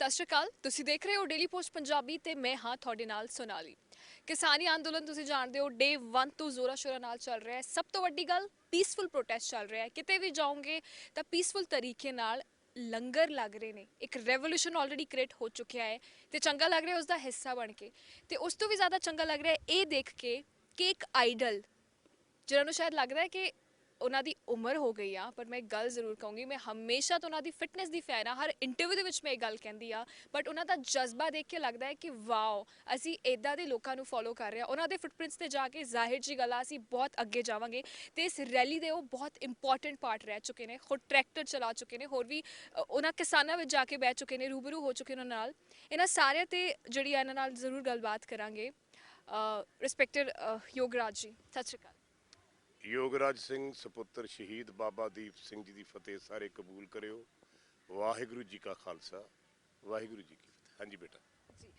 ਸਤਿ ਸ਼੍ਰੀ ਅਕਾਲ। ਤੁਸੀਂ ਦੇਖ ਰਹੇ ਹੋ ਡੇਲੀ ਪੋਸਟ ਪੰਜਾਬੀ ਤੇ ਮੈਂ ਹਾਂ ਤੁਹਾਡੇ ਨਾਲ ਸੋਨਾਲੀ। ਕਿਸਾਨੀ ਅੰਦੋਲਨ ਤੁਸੀਂ ਜਾਣਦੇ ਹੋ ਡੇ 1 ਤੋਂ ਜ਼ੋਰਾਂ ਸ਼ੋਰਾਂ ਨਾਲ ਚੱਲ ਰਿਹਾ ਹੈ। ਸਭ ਤੋਂ ਵੱਡੀ ਗੱਲ ਪੀਸਫੁਲ ਪ੍ਰੋਟੈਸਟ ਚੱਲ ਰਿਹਾ ਹੈ। ਕਿਤੇ ਵੀ ਜਾਓਗੇ ਤਾਂ ਪੀਸਫੁਲ ਤਰੀਕੇ ਨਾਲ ਲੰਗਰ ਲੱਗ ਰਹੇ ਨੇ। ਇੱਕ ਰੈਵੋਲੂਸ਼ਨ ਆਲਰੇਡੀ ਕ੍ਰੀਏਟ ਹੋ ਚੁੱਕਿਆ ਹੈ ਤੇ ਚੰਗਾ ਲੱਗ ਰਿਹਾ ਉਸ ਦਾ ਹਿੱਸਾ ਬਣ ਕੇ। ਤੇ ਉਸ ਤੋਂ ਵੀ ਜ਼ਿਆਦਾ ਚੰਗਾ ਲੱਗ ਰਿਹਾ ਇਹ ਦੇਖ ਕੇ ਕਿ ਇੱਕ ਆਈਡਲ ਜਿਨ੍ਹਾਂ ਨੂੰ ਸ਼ਾਇਦ ਲੱਗਦਾ ਹੈ ਕਿ ਉਹਨਾਂ ਦੀ ਉਮਰ ਹੋ ਗਈ ਆ, ਪਰ ਮੈਂ ਇੱਕ ਗੱਲ ਜ਼ਰੂਰ ਕਹੂੰਗੀ, ਮੈਂ ਹਮੇਸ਼ਾ ਤੋਂ ਉਹਨਾਂ ਦੀ ਫਿਟਨੈਸ ਦੀ ਫੈਨ ਆ। ਹਰ ਇੰਟਰਵਿਊ ਦੇ ਵਿੱਚ ਮੈਂ ਇਹ ਗੱਲ ਕਹਿੰਦੀ ਆ, ਬਟ ਉਹਨਾਂ ਦਾ ਜਜ਼ਬਾ ਦੇਖ ਕੇ ਲੱਗਦਾ ਹੈ ਕਿ ਵਾਓ, ਅਸੀਂ ਇੱਦਾਂ ਦੇ ਲੋਕਾਂ ਨੂੰ ਫੋਲੋ ਕਰ ਰਹੇ ਹਾਂ। ਉਹਨਾਂ ਦੇ ਫੁੱਟਪ੍ਰਿੰਟਸ ਤੇ ਜਾ ਕੇ ਜ਼ਾਹਿਰ ਜੀ ਗੱਲ ਆ ਅਸੀਂ ਬਹੁਤ ਅੱਗੇ ਜਾਵਾਂਗੇ। ਤੇ ਇਸ ਰੈਲੀ ਦੇ ਉਹ ਬਹੁਤ ਇੰਪੋਰਟੈਂਟ ਪਾਰਟ ਰਹਿ ਚੁੱਕੇ ਨੇ। ਖੁਦ ਟਰੈਕਟਰ ਚਲਾ ਚੁੱਕੇ ਨੇ, ਹੋਰ ਵੀ ਉਹਨਾਂ ਕਿਸਾਨਾਂ ਵਿੱਚ ਜਾ ਕੇ ਬਹਿ ਚੁੱਕੇ ਨੇ, ਰੂਬਰੂ ਹੋ ਚੁੱਕੇ ਉਹਨਾਂ ਨਾਲ। ਇਹਨਾਂ ਸਾਰਿਆਂ ਤੇ ਜਿਹੜੀ ਆ ਇਹਨਾਂ ਨਾਲ ਜ਼ਰੂਰ ਗੱਲਬਾਤ ਕਰਾਂਗੇ। ਰਿਸਪੈਕਟਡ ਯੋਗਰਾਜ ਜੀ, ਸਤਿ ਸ਼੍ਰੀ ਅਕਾਲ। ਯੋਗਰਾਜ ਸਿੰਘ ਸਪੁੱਤਰ ਸ਼ਹੀਦ ਬਾਬਾ ਦੀਪ ਸਿੰਘ ਜੀ ਦੀ ਫਤਿਹ ਸਾਰੇ ਕਬੂਲ ਕਰਿਓ। ਵਾਹਿਗੁਰੂ ਜੀ ਕਾ ਖਾਲਸਾ, ਵਾਹਿਗੁਰੂ ਜੀ ਕੀ ਫਤਿਹ। ਹਾਂਜੀ ਬੇਟਾ ਜੀ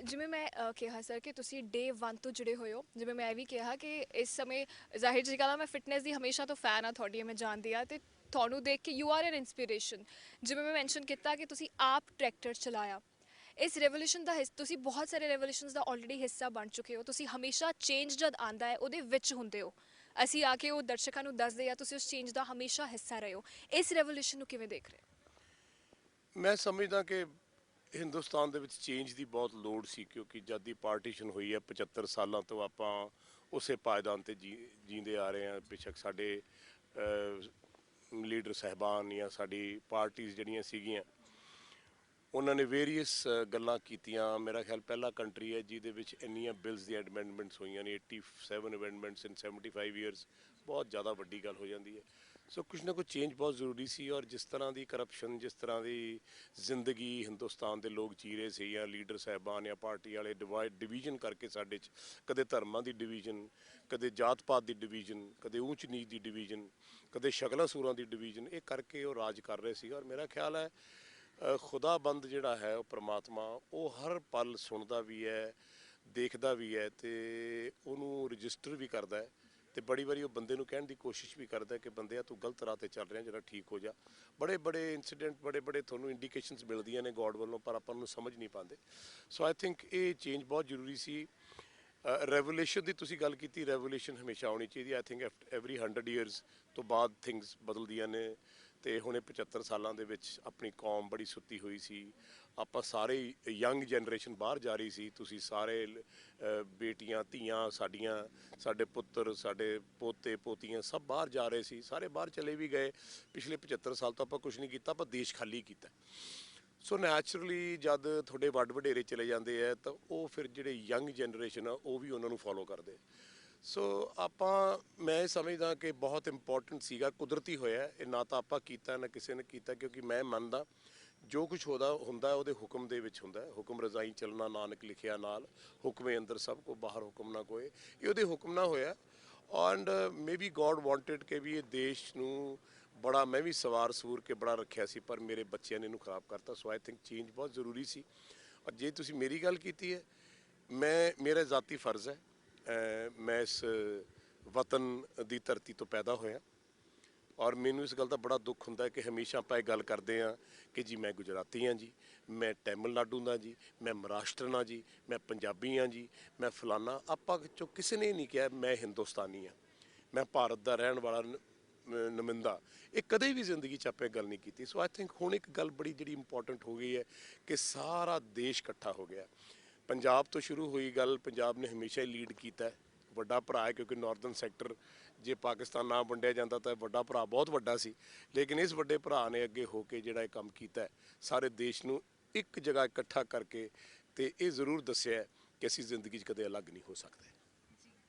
ਜਿਵੇਂ ਮੈਂ ਕਿਹਾ ਸਰ ਕਿ ਤੁਸੀਂ ਡੇ 1 ਤੋਂ ਜੁੜੇ ਹੋਏ ਹੋ, ਜਿਵੇਂ ਮੈਂ ਇਹ ਵੀ ਕਿਹਾ ਕਿ ਇਸ ਸਮੇਂ ਜ਼ਾਹਿਰ ਜੀ ਗੱਲ ਆ, ਮੈਂ ਫਿਟਨੈਸ ਦੀ ਹਮੇਸ਼ਾ ਤੋਂ ਫੈਨ ਆ ਤੁਹਾਡੀ, ਮੈਂ ਜਾਣਦੀ ਆ। ਤੇ ਤੁਹਾਨੂੰ ਦੇਖ ਕੇ ਯੂ ਆਰ ਐਨ ਇਨਸਪੀਰੇਸ਼ਨ। ਜਿਵੇਂ ਮੈਂ ਮੈਂਸ਼ਨ ਕੀਤਾ ਕਿ ਤੁਸੀਂ ਆਪ ਟਰੈਕਟਰ ਚਲਾਇਆ, ਇਸ ਰੈਵੋਲੂਸ਼ਨ ਦਾ ਤੁਸੀਂ ਬਹੁਤ ਸਾਰੇ ਰੈਵੋਲੂਸ਼ਨਸ ਦਾ ਆਲਰੇਡੀ ਹਿੱਸਾ ਬਣ ਚੁੱਕੇ ਹੋ। ਤੁਸੀਂ ਹਮੇਸ਼ਾ ਚੇਂਜ ਜਦ ਆਉਂਦਾ ਹੈ ਉਹਦੇ ਵਿੱਚ ਹੁੰਦੇ ਹੋ। ਅਸੀਂ ਆ ਕੇ ਉਹ ਦਰਸ਼ਕਾਂ ਨੂੰ ਦੱਸਦੇ ਆ, ਤੁਸੀਂ ਉਸ ਚੇਂਜ ਦਾ ਹਮੇਸ਼ਾ ਹਿੱਸਾ ਰਹੇ ਹੋ। ਇਸ ਰੈਵੋਲੂਸ਼ਨ ਨੂੰ ਕਿਵੇਂ ਦੇਖ ਰਹੇ ਹੋ? ਮੈਂ ਸਮਝਦਾ ਕਿ ਹਿੰਦੁਸਤਾਨ ਦੇ ਵਿੱਚ ਚੇਂਜ ਦੀ ਬਹੁਤ ਲੋੜ ਸੀ, ਕਿਉਂਕਿ ਜਦ ਦੀ ਪਾਰਟੀਸ਼ਨ ਹੋਈ ਹੈ 75 ਸਾਲਾਂ ਤੋਂ ਆਪਾਂ ਉਸੇ ਪਾਇਦਾਨ 'ਤੇ ਜੀਂਦੇ ਆ ਰਹੇ ਹਾਂ। ਬੇਸ਼ੱਕ ਸਾਡੇ ਲੀਡਰ ਸਾਹਿਬਾਨ ਜਾਂ ਸਾਡੀ ਪਾਰਟੀਆਂ ਜਿਹੜੀਆਂ ਸੀਗੀਆਂ ਉਹਨਾਂ ਨੇ ਵੇਰੀਅਸ ਗੱਲਾਂ ਕੀਤੀਆਂ। ਮੇਰਾ ਖਿਆਲ ਪਹਿਲਾ ਕੰਟਰੀ ਹੈ ਜਿਹਦੇ ਵਿੱਚ ਇੰਨੀਆਂ ਬਿਲਸ ਦੀਆਂ ਅਮੈਂਡਮੈਂਟਸ ਹੋਈਆਂ ਨੇ, 87 ਅਮੈਂਡਮੈਂਟਸ ਇਨ 75 ਈਅਰਸ। ਬਹੁਤ ਜ਼ਿਆਦਾ ਵੱਡੀ ਗੱਲ ਹੋ ਜਾਂਦੀ ਹੈ। ਸੋ ਕੁਛ ਨਾ ਕੁਛ ਚੇਂਜ ਬਹੁਤ ਜ਼ਰੂਰੀ ਸੀ। ਔਰ ਜਿਸ ਤਰ੍ਹਾਂ ਦੀ ਕਰਪਸ਼ਨ, ਜਿਸ ਤਰ੍ਹਾਂ ਦੀ ਜ਼ਿੰਦਗੀ ਹਿੰਦੁਸਤਾਨ ਦੇ ਲੋਕ ਜੀ ਰਹੇ ਸੀ, ਜਾਂ ਲੀਡਰ ਸਾਹਿਬਾਨ ਜਾਂ ਪਾਰਟੀ ਵਾਲੇ ਡਿਵੀਜ਼ਨ ਕਰਕੇ ਸਾਡੇ 'ਚ, ਕਦੇ ਧਰਮਾਂ ਦੀ ਡਿਵੀਜ਼ਨ, ਕਦੇ ਜਾਤ ਪਾਤ ਦੀ ਡਿਵੀਜ਼ਨ, ਕਦੇ ਊਚ ਨੀਚ ਦੀ ਡਿਵੀਜ਼ਨ, ਕਦੇ ਸ਼ਕਲਾਂ ਸੂਰਾਂ ਦੀ ਡਿਵੀਜ਼ਨ, ਇਹ ਕਰਕੇ ਉਹ ਰਾਜ ਕਰ ਰਹੇ ਸੀ। ਔਰ ਮੇਰਾ ਖਿਆਲ ਹੈ ਖੁਦਾਬੰਦ ਜਿਹੜਾ ਹੈ ਉਹ ਪ੍ਰਮਾਤਮਾ, ਉਹ ਹਰ ਪਲ ਸੁਣਦਾ ਵੀ ਹੈ, ਦੇਖਦਾ ਵੀ ਹੈ ਅਤੇ ਉਹਨੂੰ ਰਜਿਸਟਰ ਵੀ ਕਰਦਾ ਹੈ। ਅਤੇ ਬੜੀ ਵਾਰੀ ਉਹ ਬੰਦੇ ਨੂੰ ਕਹਿਣ ਦੀ ਕੋਸ਼ਿਸ਼ ਵੀ ਕਰਦਾ ਕਿ ਬੰਦਿਆ ਤੂੰ ਗਲਤ ਰਾਹ 'ਤੇ ਚੱਲ ਰਿਹਾ, ਜਿਹੜਾ ਠੀਕ ਹੋ ਜਾ। ਬੜੇ ਬੜੇ ਇੰਸੀਡੈਂਟ, ਬੜੇ ਬੜੇ ਤੁਹਾਨੂੰ ਇੰਡੀਕੇਸ਼ਨਸ ਮਿਲਦੀਆਂ ਨੇ ਗੋਡ ਵੱਲੋਂ, ਪਰ ਆਪਾਂ ਨੂੰ ਸਮਝ ਨਹੀਂ ਪਾਉਂਦੇ। ਸੋ ਆਈ ਥਿੰਕ ਇਹ ਚੇਂਜ ਬਹੁਤ ਜ਼ਰੂਰੀ ਸੀ। ਰੈਵੋਲੂਸ਼ਨ ਦੀ ਤੁਸੀਂ ਗੱਲ ਕੀਤੀ, ਰੈਵੋਲੂਸ਼ਨ ਹਮੇਸ਼ਾ ਆਉਣੀ ਚਾਹੀਦੀ। ਆਈ ਥਿੰਕ ਐਵਰੀ 100 ਈਅਰਸ ਤੋਂ ਬਾਅਦ ਥਿੰਗਸ ਬਦਲਦੀਆਂ ਨੇ। ਅਤੇ ਹੁਣ ਇਹ 75 ਸਾਲਾਂ ਦੇ ਵਿੱਚ ਆਪਣੀ ਕੌਮ ਬੜੀ ਸੁੱਤੀ ਹੋਈ ਸੀ। ਆਪਾਂ ਸਾਰੇ ਯੰਗ ਜਨਰੇਸ਼ਨ ਬਾਹਰ ਜਾ ਰਹੀ ਸੀ। ਤੁਸੀਂ ਸਾਰੇ ਬੇਟੀਆਂ ਧੀਆਂ ਸਾਡੀਆਂ, ਸਾਡੇ ਪੁੱਤਰ, ਸਾਡੇ ਪੋਤੇ ਪੋਤੀਆਂ ਸਭ ਬਾਹਰ ਜਾ ਰਹੇ ਸੀ। ਸਾਰੇ ਬਾਹਰ ਚਲੇ ਵੀ ਗਏ। ਪਿਛਲੇ 75 ਸਾਲ ਤੋਂ ਆਪਾਂ ਕੁਛ ਨਹੀਂ ਕੀਤਾ, ਆਪਾਂ ਦੇਸ਼ ਖਾਲੀ ਕੀਤਾ। ਸੋ ਨੈਚੁਰਲੀ ਜਦ ਤੁਹਾਡੇ ਵੱਡ ਵਡੇਰੇ ਚਲੇ ਜਾਂਦੇ ਹੈ ਤਾਂ ਉਹ ਫਿਰ ਜਿਹੜੇ ਯੰਗ ਜਨਰੇਸ਼ਨ ਆ ਉਹ ਵੀ ਉਹਨਾਂ ਨੂੰ ਫੋਲੋ ਕਰਦੇ। ਸੋ ਮੈਂ ਸਮਝਦਾ ਕਿ ਬਹੁਤ ਇੰਪੋਰਟੈਂਟ ਸੀਗਾ, ਕੁਦਰਤੀ ਹੋਇਆ ਇਹ। ਨਾ ਤਾਂ ਆਪਾਂ ਕੀਤਾ ਨਾ ਕਿਸੇ ਨੇ ਕੀਤਾ, ਕਿਉਂਕਿ ਮੈਂ ਮੰਨਦਾ ਜੋ ਕੁਛ ਹੁੰਦਾ ਉਹਦੇ ਹੁਕਮ ਦੇ ਵਿੱਚ ਹੁੰਦਾ। ਹੁਕਮ ਰਜ਼ਾਈ ਚੱਲਣਾ ਨਾਨਕ ਲਿਖਿਆ ਨਾਲ, ਹੁਕਮੇ ਅੰਦਰ ਸਭ ਕੋ ਬਾਹਰ ਹੁਕਮ ਨਾ ਕੋਏ। ਇਹ ਉਹਦੇ ਹੁਕਮ ਨਾਲ ਹੋਇਆ। And maybe God wanted ਕਿ ਵੀ ਇਹ ਦੇਸ਼ ਨੂੰ ਬੜਾ, ਮੈਂ ਵੀ ਸਵਾਰ ਸੂਰ ਕੇ ਬੜਾ ਰੱਖਿਆ ਸੀ, ਪਰ ਮੇਰੇ ਬੱਚਿਆਂ ਨੇ ਇਹਨੂੰ ਖਰਾਬ ਕਰਤਾ। ਸੋ ਆਈ ਥਿੰਕ ਚੇਂਜ ਬਹੁਤ ਜ਼ਰੂਰੀ ਸੀ। ਔਰ ਜੇ ਤੁਸੀਂ ਮੇਰੀ ਗੱਲ ਕੀਤੀ ਹੈ, ਮੇਰਾ ਜ਼ਾਤੀ ਫਰਜ਼ ਹੈ, ਮੈਂ ਇਸ ਵਤਨ ਦੀ ਧਰਤੀ ਤੋਂ ਪੈਦਾ ਹੋਇਆ। ਔਰ ਮੈਨੂੰ ਇਸ ਗੱਲ ਦਾ ਬੜਾ ਦੁੱਖ ਹੁੰਦਾ ਕਿ ਹਮੇਸ਼ਾ ਆਪਾਂ ਇਹ ਗੱਲ ਕਰਦੇ ਹਾਂ ਕਿ ਜੀ ਮੈਂ ਗੁਜਰਾਤੀ ਹਾਂ ਜੀ, ਮੈਂ ਤਮਿਲਨਾਡੂ ਦਾ ਜੀ, ਮੈਂ ਮਹਾਰਾਸ਼ਟਰਨ ਹਾਂ ਜੀ, ਮੈਂ ਪੰਜਾਬੀ ਹਾਂ ਜੀ, ਮੈਂ ਫਲਾਨਾ। ਆਪਾਂ 'ਚੋਂ ਕਿਸੇ ਨੇ ਨਹੀਂ ਕਿਹਾ ਮੈਂ ਹਿੰਦੁਸਤਾਨੀ ਹਾਂ, ਮੈਂ ਭਾਰਤ ਦਾ ਰਹਿਣ ਵਾਲਾ ਨੁਮਾਇੰਦਾ। ਇਹ ਕਦੇ ਵੀ ਜ਼ਿੰਦਗੀ 'ਚ ਆਪਾਂ ਗੱਲ ਨਹੀਂ ਕੀਤੀ। ਸੋ ਆਈ ਥਿੰਕ ਹੁਣ ਇੱਕ ਗੱਲ ਬੜੀ ਜਿਹੜੀ ਇੰਪੋਰਟੈਂਟ ਹੋ ਗਈ ਹੈ ਕਿ ਸਾਰਾ ਦੇਸ਼ ਇਕੱਠਾ ਹੋ ਗਿਆ। ਪੰਜਾਬ ਤੋਂ ਸ਼ੁਰੂ ਹੋਈ ਗੱਲ, ਪੰਜਾਬ ਨੇ ਹਮੇਸ਼ਾ ਹੀ ਲੀਡ ਕੀਤਾ। ਵੱਡਾ ਭਰਾ ਹੈ, ਕਿਉਂਕਿ ਨਾਰਦਰਨ ਸੈਕਟਰ ਜੇ ਪਾਕਿਸਤਾਨ ਨਾ ਵੰਡਿਆ ਜਾਂਦਾ ਤਾਂ ਵੱਡਾ ਭਰਾ ਬਹੁਤ ਵੱਡਾ ਸੀ। ਲੇਕਿਨ ਇਸ ਵੱਡੇ ਭਰਾ ਨੇ ਅੱਗੇ ਹੋ ਕੇ ਜਿਹੜਾ ਇਹ ਕੰਮ ਕੀਤਾ, ਸਾਰੇ ਦੇਸ਼ ਨੂੰ ਇੱਕ ਜਗ੍ਹਾ ਇਕੱਠਾ ਕਰਕੇ, ਅਤੇ ਇਹ ਜ਼ਰੂਰ ਦੱਸਿਆ ਕਿ ਅਸੀਂ ਜ਼ਿੰਦਗੀ 'ਚ ਕਦੇ ਅਲੱਗ ਨਹੀਂ ਹੋ ਸਕਦੇ।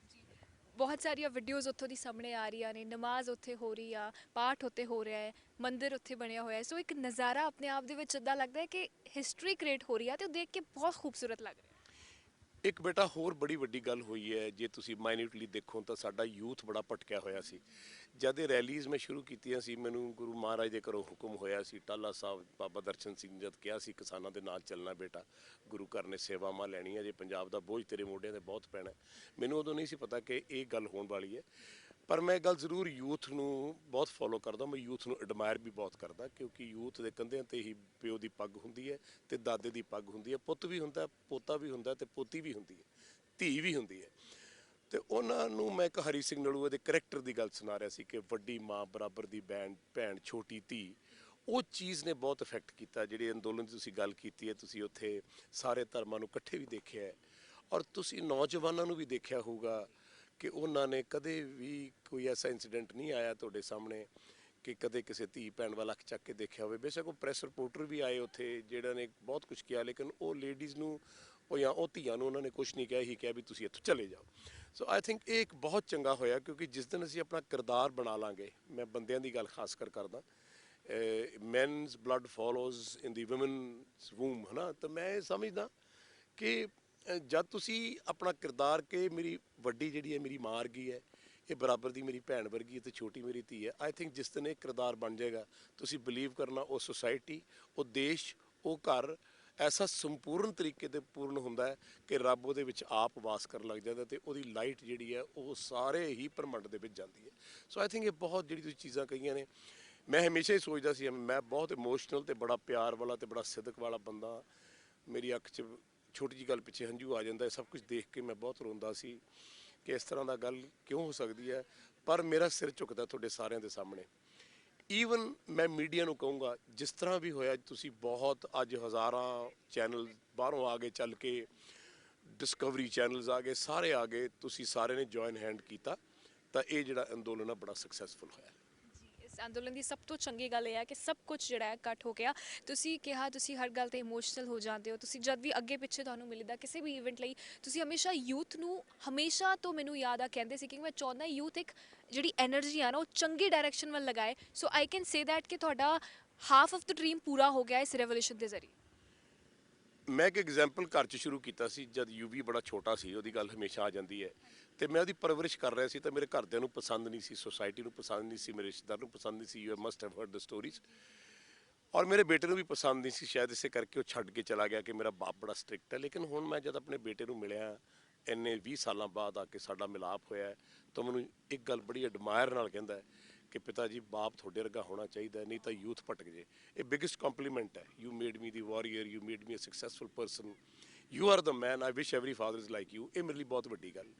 ਬਹੁਤ ਸਾਰੀਆਂ ਵੀਡੀਓਜ਼ ਉੱਥੋਂ ਦੀ ਸਾਹਮਣੇ ਆ ਰਹੀਆਂ ਨੇ, ਨਮਾਜ਼ ਉੱਥੇ ਹੋ ਰਹੀ ਆ, ਪਾਠ ਉੱਥੇ ਹੋ ਰਿਹਾ ਹੈ, ਮੰਦਿਰ ਉੱਥੇ ਬਣਿਆ ਹੋਇਆ ਹੈ। ਸੋ ਇੱਕ ਨਜ਼ਾਰਾ ਆਪਣੇ ਆਪ ਦੇ ਵਿੱਚ ਇੱਦਾਂ ਲੱਗਦਾ ਹੈ ਕਿ ਹਿਸਟਰੀ ਕ੍ਰੀਏਟ ਹੋ ਰਹੀ ਆ, ਅਤੇ ਉਹ ਦੇਖ ਕੇ ਬਹੁਤ ਖੂਬਸੂਰਤ ਲੱਗ ਰਿਹਾ। ਇੱਕ ਬੇਟਾ ਹੋਰ ਬੜੀ ਵੱਡੀ ਗੱਲ ਹੋਈ ਹੈ, ਜੇ ਤੁਸੀਂ ਮਾਈਨਿਊਟਲੀ ਦੇਖੋ ਤਾਂ ਸਾਡਾ ਯੂਥ ਬੜਾ ਭਟਕਿਆ ਹੋਇਆ ਸੀ। ਜਦ ਇਹ ਰੈਲੀਜ਼ ਮੈਂ ਸ਼ੁਰੂ ਕੀਤੀਆਂ ਸੀ, ਮੈਨੂੰ ਗੁਰੂ ਮਹਾਰਾਜ ਦੇ ਘਰੋਂ ਹੁਕਮ ਹੋਇਆ ਸੀ, ਟਾਹਲਾ ਸਾਹਿਬ ਬਾਬਾ ਦਰਸ਼ਨ ਸਿੰਘ ਜਦ ਕਿਹਾ ਸੀ ਕਿਸਾਨਾਂ ਦੇ ਨਾਲ ਚੱਲਣਾ ਬੇਟਾ, ਗੁਰੂ ਘਰ ਨੇ ਸੇਵਾਵਾਂ ਲੈਣੀਆਂ, ਜੇ ਪੰਜਾਬ ਦਾ ਬੋਝ ਤੇਰੇ ਮੋਢਿਆਂ 'ਤੇ ਬਹੁਤ ਪੈਣਾ। ਮੈਨੂੰ ਉਦੋਂ ਨਹੀਂ ਸੀ ਪਤਾ ਕਿ ਇਹ ਗੱਲ ਹੋਣ ਵਾਲੀ ਹੈ। ਪਰ ਮੈਂ ਗੱਲ ਜ਼ਰੂਰ ਯੂਥ ਨੂੰ ਬਹੁਤ ਫੋਲੋ ਕਰਦਾ, ਮੈਂ ਯੂਥ ਨੂੰ ਐਡਮਾਇਰ ਵੀ ਬਹੁਤ ਕਰਦਾ, ਕਿਉਂਕਿ ਯੂਥ ਦੇ ਕੰਧਿਆਂ ਤੇ ਹੀ ਪਿਓ ਦੀ ਪੱਗ ਹੁੰਦੀ ਹੈ ਤੇ ਦਾਦੇ ਦੀ ਪੱਗ ਹੁੰਦੀ ਹੈ, ਪੁੱਤ ਵੀ ਹੁੰਦਾ, ਪੋਤਾ ਵੀ ਹੁੰਦਾ ਤੇ ਪੋਤੀ ਵੀ ਹੁੰਦੀ ਹੈ, ਧੀ ਵੀ ਹੁੰਦੀ ਹੈ। ਤੇ ਉਹਨਾਂ ਨੂੰ ਮੈਂ ਇੱਕ ਹਰੀ ਸਿੰਘ ਨਲੂਏ ਦੇ ਕਰੈਕਟਰ ਦੀ ਗੱਲ ਸੁਣਾ ਰਿਹਾ ਸੀ ਕਿ ਵੱਡੀ ਮਾਂ ਬਰਾਬਰ ਦੀ ਭੈਣ ਛੋਟੀ ਧੀ, ਉਹ ਚੀਜ਼ ਨੇ ਬਹੁਤ ਇਫੈਕਟ ਕੀਤਾ। ਜਿਹੜੇ ਅੰਦੋਲਨ ਦੀ ਤੁਸੀਂ ਗੱਲ ਕੀਤੀ ਹੈ, ਤੁਸੀਂ ਉੱਥੇ ਸਾਰੇ ਧਰਮਾਂ ਨੂੰ ਇਕੱਠੇ ਵੀ ਦੇਖਿਆ ਹੈ, ਔਰ ਤੁਸੀਂ ਨੌਜਵਾਨਾਂ ਨੂੰ ਵੀ ਦੇਖਿਆ ਹੋਊਗਾ ਕਿ ਉਹਨਾਂ ਨੇ ਕਦੇ ਵੀ ਕੋਈ ਐਸਾ ਇੰਸੀਡੈਂਟ ਨਹੀਂ ਆਇਆ ਤੁਹਾਡੇ ਸਾਹਮਣੇ ਕਿ ਕਦੇ ਕਿਸੇ ਧੀ ਭੈਣ ਵੱਲ ਅੱਖ ਚੱਕ ਕੇ ਦੇਖਿਆ ਹੋਵੇ। ਬੇਸ਼ੱਕ ਉਹ ਪ੍ਰੈਸ ਰਿਪੋਰਟਰ ਵੀ ਆਏ ਉੱਥੇ ਜਿਹੜਾ ਨੇ ਬਹੁਤ ਕੁਝ ਕਿਹਾ, ਲੇਕਿਨ ਉਹ ਲੇਡੀਜ਼ ਨੂੰ ਉਹ ਜਾਂ ਉਹ ਧੀਆਂ ਨੂੰ ਉਹਨਾਂ ਨੇ ਕੁਝ ਨਹੀਂ ਕਿਹਾ, ਹੀ ਕਿਹਾ ਵੀ ਤੁਸੀਂ ਇੱਥੋਂ ਚਲੇ ਜਾਓ। ਸੋ ਆਈ ਥਿੰਕ ਇਹ ਇੱਕ ਬਹੁਤ ਚੰਗਾ ਹੋਇਆ, ਕਿਉਂਕਿ ਜਿਸ ਦਿਨ ਅਸੀਂ ਆਪਣਾ ਕਿਰਦਾਰ ਬਣਾ ਲਾਂਗੇ, ਮੈਂ ਬੰਦਿਆਂ ਦੀ ਗੱਲ ਖਾਸ ਕਰ ਕਰਦਾ, ਮੈਨਸ ਬਲੱਡ ਫੋਲੋਜ਼ ਇਨ ਦੀ ਵੂਮਨਸ ਵੂਮ, ਹੈ ਨਾ। ਤਾਂ ਮੈਂ ਇਹ ਸਮਝਦਾ ਕਿ ਜਦ ਤੁਸੀਂ ਆਪਣਾ ਕਿਰਦਾਰ ਕਿ ਮੇਰੀ ਵੱਡੀ ਜਿਹੜੀ ਹੈ ਮੇਰੀ ਮਾਂ ਵਰਗੀ ਹੈ, ਇਹ ਬਰਾਬਰ ਦੀ ਮੇਰੀ ਭੈਣ ਵਰਗੀ ਹੈ ਤੇ ਛੋਟੀ ਮੇਰੀ ਧੀ ਹੈ, ਆਈ ਥਿੰਕ ਜਿਸ ਦਿਨ ਇਹ ਕਿਰਦਾਰ ਬਣ ਜਾਏਗਾ, ਤੁਸੀਂ ਬਿਲੀਵ ਕਰਨਾ ਉਹ ਸੁਸਾਇਟੀ, ਉਹ ਦੇਸ਼, ਉਹ ਘਰ ਐਸਾ ਸੰਪੂਰਨ ਤਰੀਕੇ ਤੇ ਪੂਰਨ ਹੁੰਦਾ ਹੈ ਕਿ ਰੱਬ ਉਹਦੇ ਵਿੱਚ ਆਪ ਵਾਸ ਕਰਨ ਲੱਗ ਜਾਂਦਾ ਤੇ ਉਹਦੀ ਲਾਈਟ ਜਿਹੜੀ ਹੈ ਉਹ ਸਾਰੇ ਹੀ ਬ੍ਰਹਿਮੰਡ ਦੇ ਵਿੱਚ ਜਾਂਦੀ ਹੈ। ਸੋ ਆਈ ਥਿੰਕ ਇਹ ਬਹੁਤ ਜਿਹੜੀ ਤੁਸੀਂ ਚੀਜ਼ਾਂ ਕਹੀਆਂ ਨੇ, ਮੈਂ ਹਮੇਸ਼ਾ ਹੀ ਸੋਚਦਾ ਸੀ, ਮੈਂ ਬਹੁਤ ਇਮੋਸ਼ਨਲ ਤੇ ਬੜਾ ਪਿਆਰ ਵਾਲਾ ਤੇ ਬੜਾ ਸਿਦਕ ਵਾਲਾ ਬੰਦਾ, ਮੇਰੀ ਅੱਖ 'ਚ ਛੋਟੀ ਜਿਹੀ ਗੱਲ ਪਿੱਛੇ ਹੰਝੂ ਆ ਜਾਂਦਾ, ਸਭ ਕੁਝ ਦੇਖ ਕੇ ਮੈਂ ਬਹੁਤ ਰੋਂਦਾ ਸੀ ਕਿ ਇਸ ਤਰ੍ਹਾਂ ਦਾ ਗੱਲ ਕਿਉਂ ਹੋ ਸਕਦੀ ਹੈ। ਪਰ ਮੇਰਾ ਸਿਰ ਝੁਕਦਾ ਤੁਹਾਡੇ ਸਾਰਿਆਂ ਦੇ ਸਾਹਮਣੇ। ਈਵਨ ਮੈਂ ਮੀਡੀਆ ਨੂੰ ਕਹੂੰਗਾ, ਜਿਸ ਤਰ੍ਹਾਂ ਵੀ ਹੋਇਆ, ਤੁਸੀਂ ਬਹੁਤ ਅੱਜ ਹਜ਼ਾਰਾਂ ਚੈਨਲ ਬਾਹਰੋਂ ਆ ਗਏ ਚੱਲ ਕੇ, ਡਿਸਕਵਰੀ ਚੈਨਲਸ ਆ ਗਏ, ਸਾਰੇ ਆ ਗਏ, ਤੁਸੀਂ ਸਾਰਿਆਂ ਨੇ ਜੁਆਇਨ ਹੈਂਡ ਕੀਤਾ, ਤਾਂ ਇਹ ਜਿਹੜਾ ਅੰਦੋਲਨ ਆ ਬੜਾ ਸਕਸੈਸਫੁਲ ਹੋਇਆ। ਇਸ ਅੰਦੋਲਨ ਦੀ ਸਭ ਤੋਂ ਚੰਗੀ ਗੱਲ ਇਹ ਹੈ ਕਿ ਸਭ ਕੁਝ ਜਿਹੜਾ ਹੈ ਕੱਟ ਹੋ ਗਿਆ। ਤੁਸੀਂ ਕਿਹਾ ਤੁਸੀਂ ਹਰ ਗੱਲ ਤੇ ਇਮੋਸ਼ਨਲ ਹੋ ਜਾਂਦੇ ਹੋ, ਤੁਸੀਂ ਜਦ ਵੀ ਅੱਗੇ ਪਿੱਛੇ ਤੁਹਾਨੂੰ ਮਿਲਦਾ ਕਿਸੇ ਵੀ ਇਵੈਂਟ ਲਈ, ਤੁਸੀਂ ਹਮੇਸ਼ਾ ਯੂਥ ਨੂੰ, ਹਮੇਸ਼ਾ ਤੋਂ ਮੈਨੂੰ ਯਾਦ ਆ ਕਹਿੰਦੇ ਸੀ ਕਿ ਮੈਂ ਚਾਹੁੰਦਾ ਯੂਥ ਇੱਕ ਜਿਹੜੀ એનર્ਜੀ ਆ ਨਾ ਉਹ ਚੰਗੀ ਡਾਇਰੈਕਸ਼ਨ ਵੱਲ ਲਗਾਏ। ਸੋ ਆਈ ਕੈਨ ਸੇ ਦੈਟ ਕਿ ਤੁਹਾਡਾ ਹਾਫ ਆਫ ਦ ਡ੍ਰੀਮ ਪੂਰਾ ਹੋ ਗਿਆ ਇਸ ਰੈਵੋਲੂਸ਼ਨ ਦੇ ਜ਼ਰੀਏ। ਮੈਂ ਇੱਕ ਐਗਜ਼ਾਮਪਲ ਘਰ 'ਚ ਸ਼ੁਰੂ ਕੀਤਾ ਸੀ, ਜਦ ਯੂਵੀ ਬੜਾ ਛੋਟਾ ਸੀ, ਉਹਦੀ ਗੱਲ ਹਮੇਸ਼ਾ ਆ ਜਾਂਦੀ ਹੈ, ਤੇ ਮੈਂ ਉਹਦੀ ਪਰਵਰਿਸ਼ ਕਰ ਰਿਹਾ ਸੀ, ਤਾਂ ਮੇਰੇ ਘਰਦਿਆਂ ਨੂੰ ਪਸੰਦ ਨਹੀਂ ਸੀ, ਸੋਸਾਇਟੀ ਨੂੰ ਪਸੰਦ ਨਹੀਂ ਸੀ, ਮੇਰੇ ਰਿਸ਼ਤੇਦਾਰ ਨੂੰ ਪਸੰਦ ਨਹੀਂ ਸੀ। You must have heard the stories. ਔਰ ਮੇਰੇ ਬੇਟੇ ਨੂੰ ਵੀ ਪਸੰਦ ਨਹੀਂ ਸੀ, ਸ਼ਾਇਦ ਇਸੇ ਕਰਕੇ ਉਹ ਛੱਡ ਕੇ ਚਲਾ ਗਿਆ ਕਿ ਮੇਰਾ ਬਾਪ ਬੜਾ ਸਟ੍ਰਿਕਟ ਹੈ। ਲੇਕਿਨ ਹੁਣ ਮੈਂ ਜਦ ਆਪਣੇ ਬੇਟੇ ਨੂੰ ਮਿਲਿਆ, ਇੰਨੇ 20 ਸਾਲਾਂ ਬਾਅਦ ਆ ਕੇ ਸਾਡਾ ਮਿਲਾਪ ਹੋਇਆ, ਤਾਂ ਮੈਨੂੰ ਇੱਕ ਗੱਲ ਬੜੀ ਐਡਮਾਇਰ ਨਾਲ ਕਹਿੰਦਾ ਕਿ ਪਿਤਾ ਜੀ, ਬਾਪ ਤੁਹਾਡੇ ਵਰਗਾ ਹੋਣਾ ਚਾਹੀਦਾ, ਨਹੀਂ ਤਾਂ ਯੂਥ ਭਟਕ ਜੇ। ਇਹ ਬਿਗੇਸਟ ਕੰਪਲੀਮੈਂਟ ਹੈ। You made me the warrior, you made me a successful person, you are the man, I wish every father is like you. ਇਹ ਮੇਰੇ ਲਈ ਬਹੁਤ ਵੱਡੀ ਗੱਲ।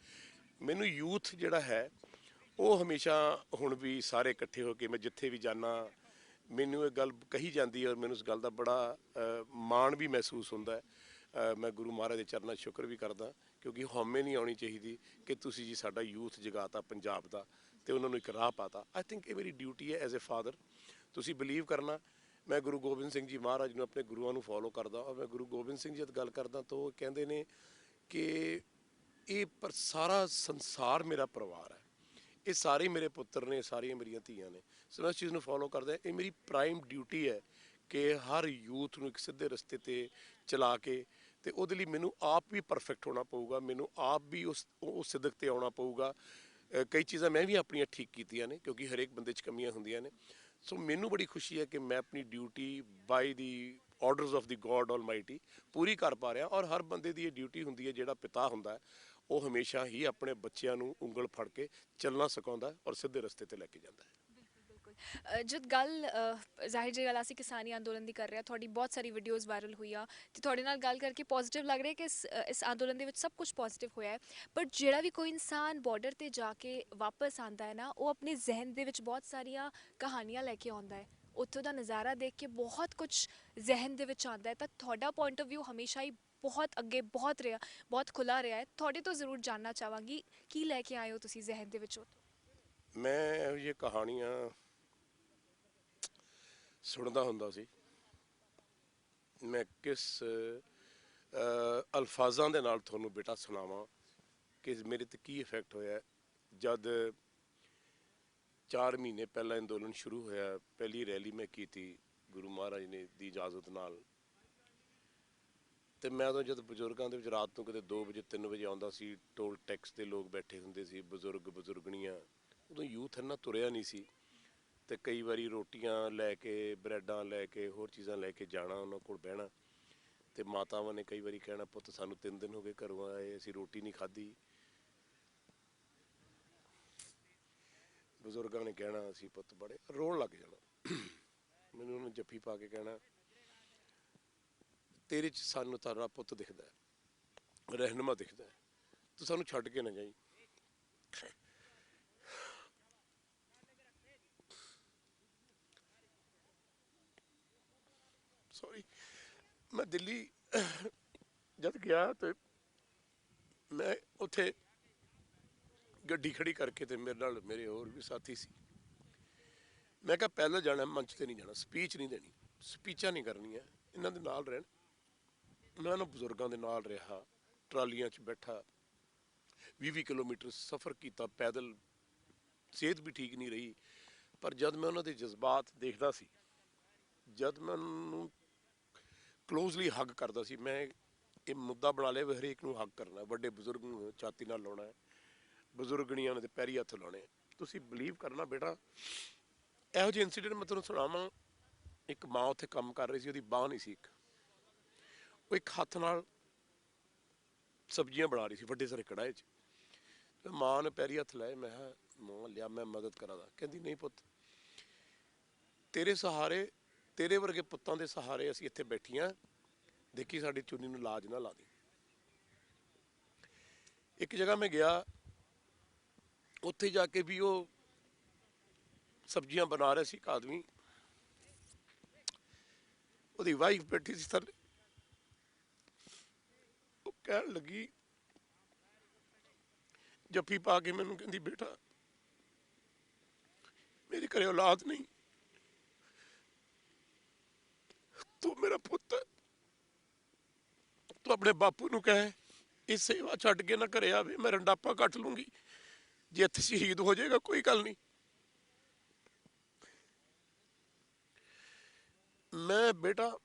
ਮੈਨੂੰ ਯੂਥ ਜਿਹੜਾ ਹੈ ਉਹ ਹਮੇਸ਼ਾ, ਹੁਣ ਵੀ ਸਾਰੇ ਇਕੱਠੇ ਹੋ ਕੇ ਮੈਂ ਜਿੱਥੇ ਵੀ ਜਾਂਦਾ, ਮੈਨੂੰ ਇਹ ਗੱਲ ਕਹੀ ਜਾਂਦੀ ਹੈ ਔਰ ਮੈਨੂੰ ਇਸ ਗੱਲ ਦਾ ਬੜਾ ਮਾਣ ਵੀ ਮਹਿਸੂਸ ਹੁੰਦਾ ਹੈ। ਮੈਂ ਗੁਰੂ ਮਹਾਰਾਜ ਦੇ ਚਰਨਾਂ 'ਚ ਸ਼ੁਕਰ ਵੀ ਕਰਦਾ, ਕਿਉਂਕਿ ਹਉਮੈ ਨਹੀਂ ਆਉਣੀ ਚਾਹੀਦੀ ਕਿ ਤੁਸੀਂ ਜੀ ਸਾਡਾ ਯੂਥ ਜਗਾਤਾ ਪੰਜਾਬ ਦਾ ਤੇ ਉਹਨਾਂ ਨੂੰ ਇੱਕ ਰਾਹ ਪਾਤਾ। ਆਈ ਥਿੰਕ ਇਹ ਮੇਰੀ ਡਿਊਟੀ ਹੈ ਐਜ਼ ਅ ਫਾਦਰ। ਤੁਸੀਂ ਬਿਲੀਵ ਕਰਨਾ, ਮੈਂ ਗੁਰੂ ਗੋਬਿੰਦ ਸਿੰਘ ਜੀ ਮਹਾਰਾਜ ਨੂੰ, ਆਪਣੇ ਗੁਰੂਆਂ ਨੂੰ ਫੋਲੋ ਕਰਦਾ, ਔਰ ਮੈਂ ਗੁਰੂ ਗੋਬਿੰਦ ਸਿੰਘ ਜੀ ਜਦ ਗੱਲ ਕਰਦਾ ਤਾਂ ਉਹ ਕਹਿੰਦੇ ਨੇ ਕਿ ਇਹ ਪਰ ਸਾਰਾ ਸੰਸਾਰ ਮੇਰਾ ਪਰਿਵਾਰ ਹੈ, ਇਹ ਸਾਰੇ ਮੇਰੇ ਪੁੱਤਰ ਨੇ, ਸਾਰੀਆਂ ਮੇਰੀਆਂ ਧੀਆਂ ਨੇ। ਸੋ ਮੈਂ ਇਸ ਚੀਜ਼ ਨੂੰ ਫੋਲੋ ਕਰਦਾ। ਇਹ ਮੇਰੀ ਪ੍ਰਾਈਮ ਡਿਊਟੀ ਹੈ ਕਿ ਹਰ ਯੂਥ ਨੂੰ ਇੱਕ ਸਿੱਧੇ ਰਸਤੇ ਤੇ ਚਲਾ ਕੇ, ਤੇ ਉਹਦੇ ਲਈ ਮੈਨੂੰ ਆਪ ਵੀ ਪਰਫੈਕਟ ਹੋਣਾ ਪਊਗਾ, ਮੈਨੂੰ ਆਪ ਵੀ ਉਸ ਸਿੱਧਕ ਤੇ ਆਉਣਾ ਪਊਗਾ। ਕਈ ਚੀਜ਼ਾਂ ਮੈਂ ਵੀ ਆਪਣੀਆਂ ਠੀਕ ਕੀਤੀਆਂ ਨੇ, ਕਿਉਂਕਿ ਹਰੇਕ ਬੰਦੇ 'ਚ ਕਮੀਆਂ ਹੁੰਦੀਆਂ ਨੇ। ਸੋ ਮੈਨੂੰ ਬੜੀ ਖੁਸ਼ੀ ਹੈ ਕਿ ਮੈਂ ਆਪਣੀ duty by the orders of the God almighty ਪੂਰੀ ਕਰ ਪਾ ਰਿਹਾ। ਔਰ ਹਰ ਬੰਦੇ ਦੀ ਇਹ ਡਿਊਟੀ ਹੁੰਦੀ ਹੈ, ਜਿਹੜਾ ਪਿਤਾ ਹੁੰਦਾ ਹੈ ਉਹ ਹਮੇਸ਼ਾ ਹੀ ਆਪਣੇ ਬੱਚਿਆਂ ਨੂੰ ਉਂਗਲ ਫੜ ਕੇ ਚੱਲਣਾ ਸਿਖਾਉਂਦਾ ਔਰ ਸਿੱਧੇ ਰਸਤੇ ਤੇ ਲੈ ਕੇ ਜਾਂਦਾ ਹੈ। ਜਦ ਗੱਲ ਜ਼ਾਹਿਰ ਜਿਹੀ ਗੱਲ ਅਸੀਂ ਕਿਸਾਨੀ ਅੰਦੋਲਨ ਦੀ ਕਰ ਰਹੇ ਹਾਂ, ਤੁਹਾਡੀ ਬਹੁਤ ਸਾਰੀ ਵੀਡੀਓਜ਼ ਵਾਇਰਲ ਹੋਈਆਂ ਤੇ ਤੁਹਾਡੇ ਨਾਲ ਗੱਲ ਕਰਕੇ ਪੋਜ਼ਿਟਿਵ ਲੱਗ ਰਿਹਾ ਕਿ ਇਸ ਅੰਦੋਲਨ ਦੇ ਵਿੱਚ ਸਭ ਕੁਝ ਪੋਜ਼ਿਟਿਵ ਹੋਇਆ ਹੈ। ਬਟ ਜਿਹੜਾ ਵੀ ਕੋਈ ਇਨਸਾਨ ਬਾਰਡਰ ਤੇ ਜਾ ਕੇ ਵਾਪਸ ਆਉਂਦਾ ਹੈ ਨਾ, ਉਹ ਆਪਣੇ ਜ਼ਿਹਨ ਦੇ ਵਿੱਚ ਬਹੁਤ ਸਾਰੀਆਂ ਕਹਾਣੀਆਂ ਲੈ ਕੇ ਆਉਂਦਾ ਹੈ। ਉੱਥੋਂ ਦਾ ਨਜ਼ਾਰਾ ਦੇਖ ਕੇ ਬਹੁਤ ਕੁਝ ਜ਼ਿਹਨ ਦੇ ਵਿੱਚ ਆਉਂਦਾ ਹੈ। ਤਾਂ ਤੁਹਾਡਾ ਪੁਆਇੰਟ ਆਫ ਵਿਊ ਹਮੇਸ਼ਾ ਹੀ ਬਹੁਤ ਅੱਗੇ, ਬਹੁਤ ਰਿਹਾ, ਬਹੁਤ ਖੁੱਲ੍ਹਾ ਰਿਹਾ ਹੈ। ਤੁਹਾਡੇ ਤੋਂ ਜ਼ਰੂਰ ਜਾਣਨਾ ਚਾਹਾਂਗੀ ਕੀ ਲੈ ਕੇ ਆਏ ਹੋ ਤੁਸੀਂ ਜ਼ਿਹਨ ਦੇ ਵਿੱਚ ਉੱਥੋਂ। ਮੈਂ ਇਹੋ ਜਿਹੀਆਂ ਕਹਾਣੀਆਂ ਸੁਣਦਾ ਹੁੰਦਾ ਸੀ। ਮੈਂ ਕਿਸ ਅਲਫਾਜ਼ਾਂ ਦੇ ਨਾਲ ਤੁਹਾਨੂੰ ਬੇਟਾ ਸੁਣਾਵਾਂ ਕਿ ਮੇਰੇ ਤੇ ਕੀ ਇਫੈਕਟ ਹੋਇਆ। ਜਦ 4 ਮਹੀਨੇ ਪਹਿਲਾਂ ਅੰਦੋਲਨ ਸ਼ੁਰੂ ਹੋਇਆ, ਪਹਿਲੀ ਰੈਲੀ ਮੈਂ ਕੀਤੀ ਗੁਰੂ ਮਹਾਰਾਜ ਨੇ ਦੀ ਇਜਾਜ਼ਤ ਨਾਲ, ਤੇ ਮੈਂ ਉਦੋਂ ਜਦ ਬਜ਼ੁਰਗਾਂ ਦੇ ਵਿੱਚ ਰਾਤ ਨੂੰ ਕਿਤੇ 2 ਵਜੇ 3 ਵਜੇ ਆਉਂਦਾ ਸੀ, ਟੋਲ ਟੈਕਸ ਦੇ ਲੋਕ ਬੈਠੇ ਹੁੰਦੇ ਸੀ, ਬਜ਼ੁਰਗ ਬਜ਼ੁਰਗਣੀਆਂ, ਉਦੋਂ ਯੂਥ ਇੰਨਾ ਤੁਰਿਆ ਨਹੀਂ ਸੀ, ਤੇ ਕਈ ਵਾਰੀ ਰੋਟੀਆਂ ਲੈ ਕੇ, ਬ੍ਰੈਡਾਂ ਲੈ ਕੇ, ਹੋਰ ਚੀਜ਼ਾਂ ਲੈ ਕੇ ਜਾਣਾ, ਉਹਨਾਂ ਕੋਲ ਬਹਿਣਾ, ਤੇ ਮਾਤਾਵਾਂ ਨੇ ਕਈ ਵਾਰੀ ਕਹਿਣਾ, ਪੁੱਤ ਸਾਨੂੰ 3 ਦਿਨ ਹੋ ਗਏ ਘਰੋਂ ਆਏ, ਅਸੀਂ ਰੋਟੀ ਨਹੀਂ ਖਾਧੀ। ਬਜ਼ੁਰਗਾਂ ਨੇ ਕਹਿਣਾ ਅਸੀਂ ਪੁੱਤ ਬੜੇ ਰੋਣ ਲੱਗ ਜਾਣਾ। ਮੈਨੂੰ ਉਹਨੇ ਜੱਫੀ ਪਾ ਕੇ ਕਹਿਣਾ ਤੇਰੇ 'ਚ ਸਾਨੂੰ ਤਾਰਾ ਪੁੱਤ ਦਿਖਦਾ ਹੈ, ਰਹਿਨੁਮਾ ਦਿਖਦਾ ਹੈ, ਤੂੰ ਸਾਨੂੰ ਛੱਡ ਕੇ ਨਾ ਜਾਈਂ। ਸੌਰੀ, ਮੈਂ ਦਿੱਲੀ ਜਦ ਗਿਆ ਤੇ ਮੈਂ ਉੱਥੇ ਗੱਡੀ ਖੜੀ ਕਰਕੇ ਤੇ ਮੇਰੇ ਨਾਲ ਮੇਰੇ ਹੋਰ ਵੀ ਸਾਥੀ ਸੀ। ਮੈਂ ਕਿਹਾ ਪੈਦਲ ਜਾਣਾ, ਮੰਚ ਤੇ ਨਹੀਂ ਜਾਣਾ, ਸਪੀਚ ਨਹੀਂ ਦੇਣੀ, ਸਪੀਚਾਂ ਨਹੀਂ ਕਰਨੀਆਂ, ਇਹਨਾਂ ਦੇ ਨਾਲ ਰਹਿਣ। ਮੈਂ ਉਹਨਾਂ ਬਜ਼ੁਰਗਾਂ ਦੇ ਨਾਲ ਰਿਹਾ, ਟਰਾਲੀਆਂ 'ਚ ਬੈਠਾ, 20-20 ਕਿਲੋਮੀਟਰ ਸਫ਼ਰ ਕੀਤਾ ਪੈਦਲ। ਸਿਹਤ ਵੀ ਠੀਕ ਨਹੀਂ ਰਹੀ, ਪਰ ਜਦ ਮੈਂ ਉਹਨਾਂ ਦੇ ਜਜ਼ਬਾਤ ਦੇਖਦਾ ਸੀ, ਜਦ ਮੈਂ ਉਹਨੂੰ ਕਲੋਜ਼ਲੀ ਹੱਗ ਕਰਦਾ ਸੀ, ਮੈਂ ਇਹ ਮੁੱਦਾ ਬਣਾ ਲਿਆ ਵੀ ਹਰੇਕ ਨੂੰ ਹੱਗ ਕਰਨਾ, ਵੱਡੇ ਬਜ਼ੁਰਗ ਨੂੰ ਛਾਤੀ ਨਾਲ ਲਾਉਣਾ, ਬਜ਼ੁਰਗਣੀਆਂ ਦੇ ਪੈਰੀ ਹੱਥ ਲਾਉਣੇ। ਤੁਸੀਂ ਬਿਲੀਵ ਕਰਨਾ ਬੇਟਾ, ਇਹੋ ਜਿਹੇ ਇੰਸੀਡੈਂਟ ਮੈਂ ਤੁਹਾਨੂੰ ਸੁਣਾਵਾਂ। ਇੱਕ ਮਾਂ ਉੱਥੇ ਕੰਮ ਕਰ ਰਹੀ ਸੀ, ਉਹਦੀ ਬਾਂਹ ਨਹੀਂ ਸੀ ਇੱਕ, ਉਹ ਇੱਕ ਹੱਥ ਨਾਲ ਸਬਜ਼ੀਆਂ ਬਣਾ ਰਹੀ ਸੀ ਵੱਡੇ ਸਾਰੇ ਕੜਾਹੇ 'ਚ। ਮਾਂ ਨੇ ਪੈਰੀ ਹੱਥ ਲਾਏ, ਮੈਂ ਕਿਹਾ ਮਾਂ ਲਿਆ ਮੈਂ ਮਦਦ ਕਰਾਂ ਦਾ। ਕਹਿੰਦੀ ਨਹੀਂ ਪੁੱਤ, ਤੇਰੇ ਸਹਾਰੇ, ਤੇਰੇ ਵਰਗੇ ਪੁੱਤਾਂ ਦੇ ਸਹਾਰੇ ਅਸੀਂ ਇੱਥੇ ਬੈਠੀਆਂ, ਦੇਖੀ ਸਾਡੀ ਚੁੰਨੀ ਨੂੰ ਲਾਜ ਨਾ ਲਾ ਦੇ। ਇੱਕ ਜਗ੍ਹਾ ਮੈਂ ਗਿਆ, ਉੱਥੇ ਜਾ ਕੇ ਵੀ ਉਹ ਸਬਜ਼ੀਆਂ ਬਣਾ ਰਿਹਾ ਸੀ ਇੱਕ ਆਦਮੀ, ਉਹਦੀ ਵਾਈਫ ਬੈਠੀ ਸੀ ਥੱਲੇ। ਉਹ ਕਹਿਣ ਲੱਗੀ ਜੱਫੀ ਪਾ ਕੇ ਮੈਨੂੰ, ਕਹਿੰਦੀ ਬੇਟਾ ਮੇਰੇ ਘਰੇ ਔਲਾਦ ਨਹੀਂ, ਤੂੰ ਮੇਰਾ ਪੁੱਤ ਹੈ, ਤੂੰ ਆਪਣੇ ਬਾਪੂ ਨੂੰ ਕਹੇ ਇਹ ਸੇਵਾ ਛੱਡ ਕੇ ਨਾ ਘਰੇ ਆਵੇ, ਮੈਂ ਰੰਡਾਪਾ ਕੱਟ ਲੂੰਗੀ, ਜੇ ਇੱਥੇ ਸ਼ਹੀਦ ਹੋ ਜਾਏਗਾ ਕੋਈ ਗੱਲ ਨਹੀਂ। ਮੈਂ ਬੇਟਾ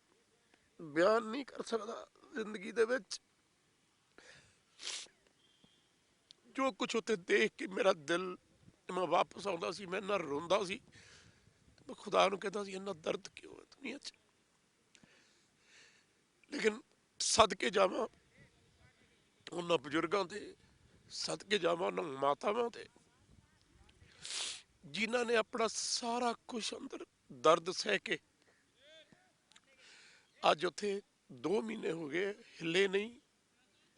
ਬਿਆਨ ਨਹੀਂ ਕਰ ਸਕਦਾ ਜ਼ਿੰਦਗੀ ਦੇ ਵਿੱਚ ਜੋ ਕੁਛ ਉੱਥੇ ਦੇਖ ਕੇ ਮੇਰਾ ਦਿਲ, ਮੈਂ ਵਾਪਸ ਆਉਂਦਾ ਸੀ, ਮੈਂ ਇੰਨਾ ਰੋਂਦਾ ਸੀ, ਮੈਂ ਖੁਦਾ ਨੂੰ ਕਹਿੰਦਾ ਸੀ ਇੰਨਾ ਦਰਦ ਕਿਉਂ ਹੈ ਦੁਨੀਆ 'ਚ। ਲੇਕਿਨ ਸਦਕੇ ਜਾਵਾਂ ਉਹਨਾਂ ਬਜ਼ੁਰਗਾਂ ਦੇ, ਸਦਕੇ ਜਾਵਾਂ ਉਹਨਾਂ ਮਾਤਾਵਾਂ ਦੇ, ਜਿਨ੍ਹਾਂ ਨੇ ਆਪਣਾ ਸਾਰਾ ਕੁਛ ਅੰਦਰ ਦਰਦ ਸਹਿ ਕੇ ਅੱਜ ਉੱਥੇ 2 ਮਹੀਨੇ ਹੋ ਗਏ ਹਿੱਲੇ ਨਹੀਂ।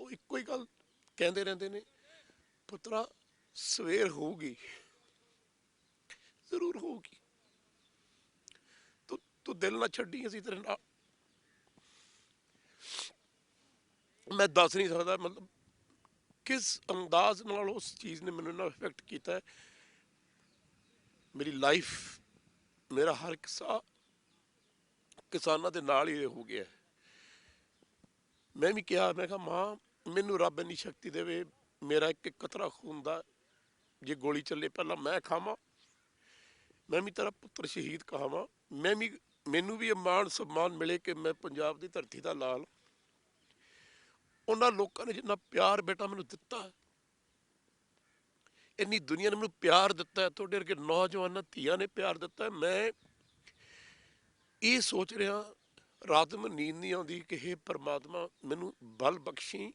ਉਹ ਇੱਕੋ ਹੀ ਗੱਲ ਕਹਿੰਦੇ ਰਹਿੰਦੇ ਨੇ, ਪੁੱਤਰਾ ਸਵੇਰ ਹੋਊਗੀ, ਜ਼ਰੂਰ ਹੋਊਗੀ, ਤੂੰ ਦਿਲ ਨਾ ਛੱਡੀ, ਅਸੀਂ ਤੇਰੇ ਨਾਲ। ਮੈਂ ਦੱਸ ਨਹੀਂ ਸਕਦਾ ਮਤਲਬ ਕਿਸ ਅੰਦਾਜ਼ ਨਾਲ ਉਸ ਚੀਜ਼ ਨੇ ਮੈਨੂੰ ਨਾ ਇਫੈਕਟ ਕੀਤਾ ਹੈ। ਮੇਰੀ ਲਾਈਫ, ਮੇਰਾ ਹਰ ਕਿੱਸਾ ਕਿਸਾਨਾਂ ਦੇ ਨਾਲ ਹੀ ਹੋ ਗਿਆ। ਮੈਂ ਵੀ ਕਿਹਾ, ਮੈਂ ਕਿਹਾ ਮਾਂ ਮੈਨੂੰ ਰੱਬ ਇੰਨੀ ਸ਼ਕਤੀ ਦੇਵੇ, ਮੇਰਾ ਇੱਕ ਇੱਕ ਕਤਰਾ ਖੂਨ ਦਾ ਜੇ ਗੋਲੀ ਚੱਲੇ ਪਹਿਲਾਂ ਮੈਂ ਖਾਵਾਂ, ਮੈਂ ਵੀ ਤੇਰਾ ਪੁੱਤਰ ਸ਼ਹੀਦ ਕਹਾਵਾਂ, ਮੈਂ ਵੀ, ਮੈਨੂੰ ਵੀ ਇਹ ਮਾਣ ਸਨਮਾਨ ਮਿਲੇ ਕਿ ਮੈਂ ਪੰਜਾਬ ਦੀ ਧਰਤੀ ਦਾ ਲਾਲ। ਉਹਨਾਂ ਲੋਕਾਂ ਨੇ ਜਿੰਨਾ ਪਿਆਰ ਬੇਟਾ ਮੈਨੂੰ ਦਿੱਤਾ, ਇੰਨੀ ਦੁਨੀਆ ਨੇ ਮੈਨੂੰ ਪਿਆਰ ਦਿੱਤਾ, ਤੁਹਾਡੇ ਵਰਗੇ ਨੌਜਵਾਨਾਂ ਧੀਆਂ ਨੇ ਪਿਆਰ ਦਿੱਤਾ। ਮੈਂ ਇਹ ਸੋਚ ਰਿਹਾ, ਰਾਤ ਨੂੰ ਨੀਂਦ ਨਹੀਂ ਆਉਂਦੀ ਕਿ ਹੇ ਪਰਮਾਤਮਾ ਮੈਨੂੰ ਬਲ ਬਖਸ਼ੀ,